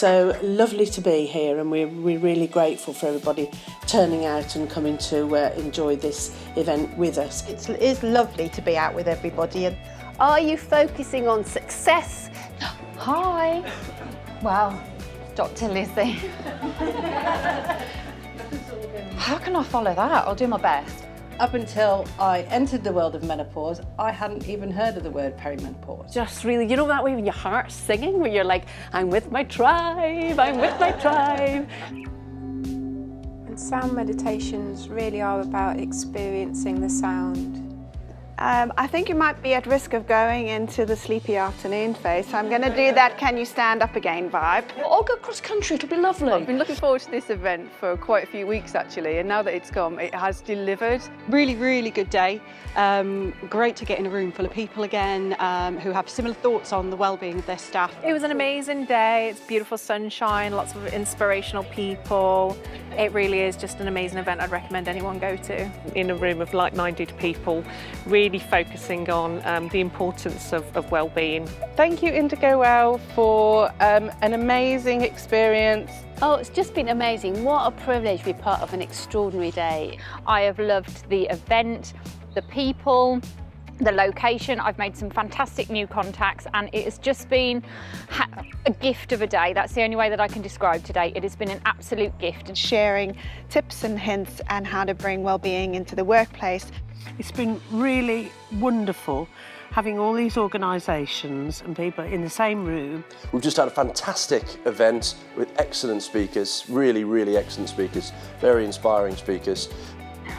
so lovely to be here, and we're really grateful for everybody turning out and coming to enjoy this event with us. It is lovely to be out with everybody. And are you focusing on success? Hi. Well, Dr. Lizzie. How can I follow that? I'll do my best. Up until I entered the world of menopause, I hadn't even heard of the word perimenopause. Just really, you know that way when your heart's singing, where you're like, I'm with my tribe, I'm with my tribe. And sound meditations really are about experiencing the sound. I think you might be at risk of going into the sleepy afternoon phase, so I'm going to do that can you stand up again vibe. I'll go cross country, it'll be lovely. I've been looking forward to this event for quite a few weeks actually, and now that it's come, it has delivered. Really, really good day. Great to get in a room full of people again who have similar thoughts on the well-being of their staff. It was an amazing day. It's beautiful sunshine, lots of inspirational people. It really is just an amazing event I'd recommend anyone go to. In a room of like-minded people, really focusing on the importance of well-being. Thank you, Indigo Well, for an amazing experience. Oh, it's just been amazing. What a privilege to be part of an extraordinary day. I have loved the event, the people, the location. I've made some fantastic new contacts, and it has just been a gift of a day. That's the only way that I can describe today. It has been an absolute gift. And sharing tips and hints and how to bring well-being into the workplace. It's been really wonderful having all these organisations and people in the same room. We've just had a fantastic event with excellent speakers, really, really excellent speakers, very inspiring speakers.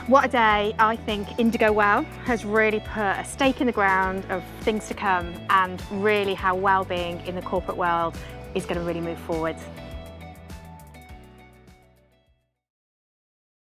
What a day. I think Indigo Well has really put a stake in the ground of things to come, and really how well-being in the corporate world is going to really move forward.